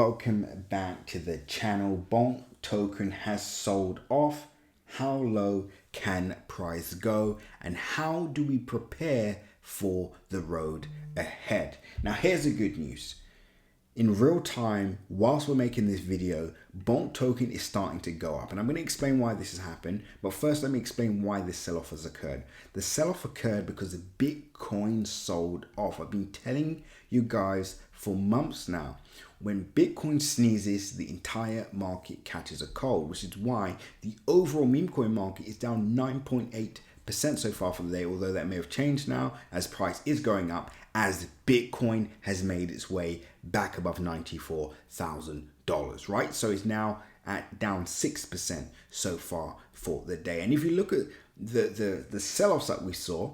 Welcome back to the channel. Bonk token has sold off. How low can price go, and how do we prepare for the road ahead? Now here's the good news. In real time, whilst we're making this video, Bonk token is starting to go up, and I'm going to explain why this has happened. But first, let me explain why this sell-off has occurred. The sell-off occurred because the Bitcoin sold off. I've been telling you guys for months now, when Bitcoin sneezes, the entire market catches a cold, which is why the overall memecoin market is down 9.8% so far for the day, although that may have changed now as price is going up, as Bitcoin has made its way back above $94,000, right? So it's now at down 6% so far for the day. And if you look at the sell-offs that we saw,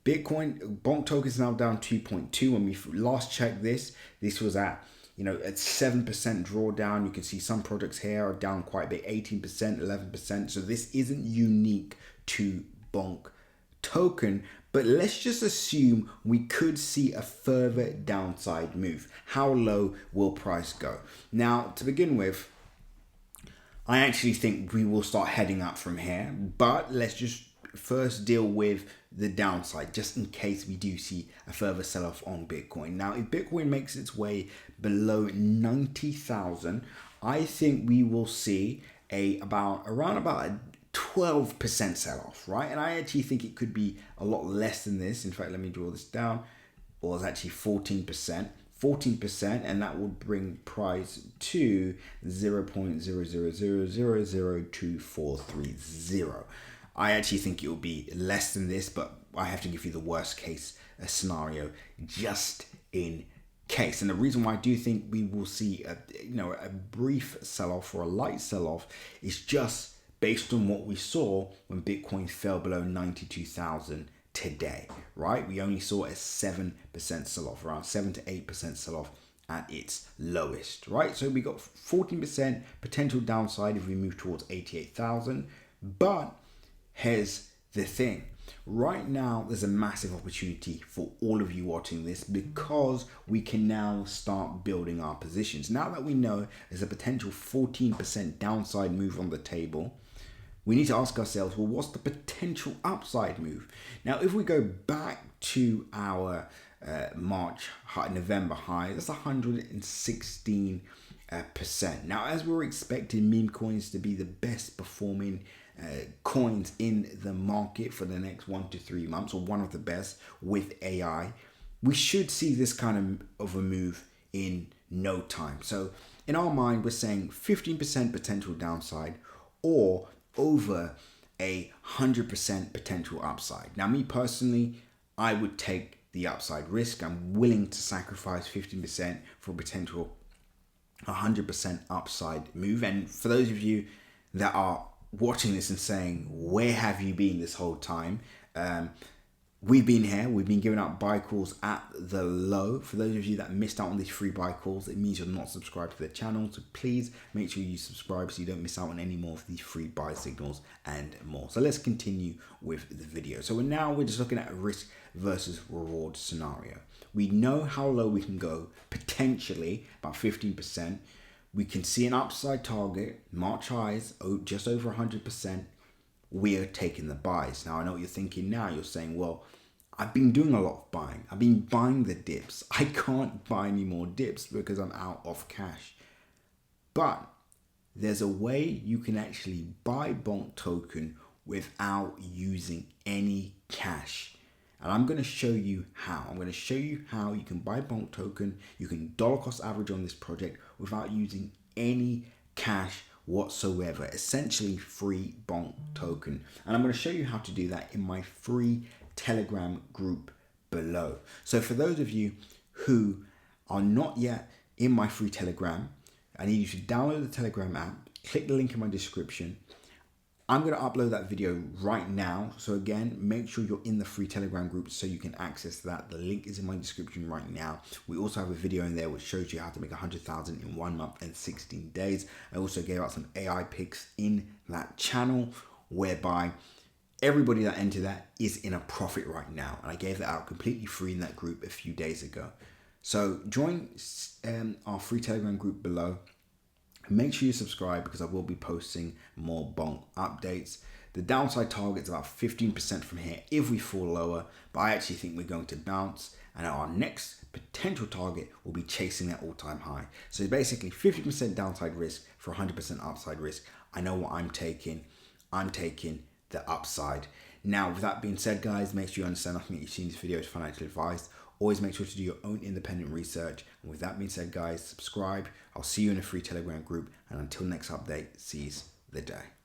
Bitcoin, Bonk token is now down 2.2. When we last checked this was at, at 7% drawdown. You can see some projects here are down quite a bit, 18%, 11%. So this isn't unique to Bonk token, but let's just assume we could see a further downside move. How low will price go? Now, to begin with, I actually think we will start heading up from here, but let's just first deal with the downside, just in case we do see a further sell-off on Bitcoin. Now, if Bitcoin makes its way below 90,000, I think we will see around about a 12% sell-off, right? And I actually think it could be a lot less than this. In fact, let me draw this down. Or it's actually 14%. 14%, and that would bring price to 0.000002430. I actually think it will be less than this, but I have to give you the worst case scenario just in case. And the reason why I do think we will see a brief sell-off or a light sell-off is just based on what we saw when Bitcoin fell below 92,000 today, right? We only saw a 7% sell-off, around 7 to 8% sell-off at its lowest, right? So we got 14% potential downside if we move towards 88,000, but here's the thing. Right now, there's a massive opportunity for all of you watching this because we can now start building our positions. Now that we know there's a potential 14% downside move on the table, we need to ask ourselves, well, what's the potential upside move? Now, if we go back to our November high, that's 116%. Now, as we're expecting meme coins to be the best performing coins in the market for the next 1 to 3 months, or one of the best with AI, we should see this kind of a move in no time. So in our mind, we're saying 15% potential downside or over 100% potential upside. Now, me personally, I would take the upside risk. I'm willing to sacrifice 15% for a potential 100% upside move. And for those of you that are watching this and saying, where have you been this whole time? We've been here. We've been giving out buy calls at the low. For those of you that missed out on these free buy calls, it means you're not subscribed to the channel. So please make sure you subscribe so you don't miss out on any more of these free buy signals and more. So let's continue with the video. So we're just looking at a risk versus reward scenario. We know how low we can go, potentially about 15%. We can see an upside target, March highs, just over 100%. We are taking the buys. Now, I know what you're thinking now. You're saying, well, I've been doing a lot of buying. I've been buying the dips. I can't buy any more dips because I'm out of cash. But there's a way you can actually buy Bonk token without using any cash. And I'm going to show you how. I'm going to show you how you can buy Bonk token. You can dollar cost average on this project without using any cash whatsoever. Essentially free Bonk token. And I'm going to show you how to do that in my free Telegram group below. So for those of you who are not yet in my free Telegram, I need you to download the Telegram app, click the link in my description. I'm going to upload that video right now. So again, make sure you're in the free Telegram group so you can access that. The link is in my description right now. We also have a video in there which shows you how to make 100,000 in 1 month and 16 days. I also gave out some AI picks in that channel whereby everybody that entered that is in a profit right now. And I gave that out completely free in that group a few days ago. So join our free Telegram group below. Make sure you subscribe because I will be posting more bonk updates. The downside target is about 15% from here if we fall lower, but I actually think we're going to bounce, and our next potential target will be chasing that all-time high. So basically 50% downside risk for 100% upside risk. I know what I'm taking. I'm taking the upside. Now, with that being said, guys, make sure you understand nothing that you've seen in this video is financial advice. Always make sure to do your own independent research. And with that being said, guys, subscribe. I'll see you in a free Telegram group. And until next update, seize the day.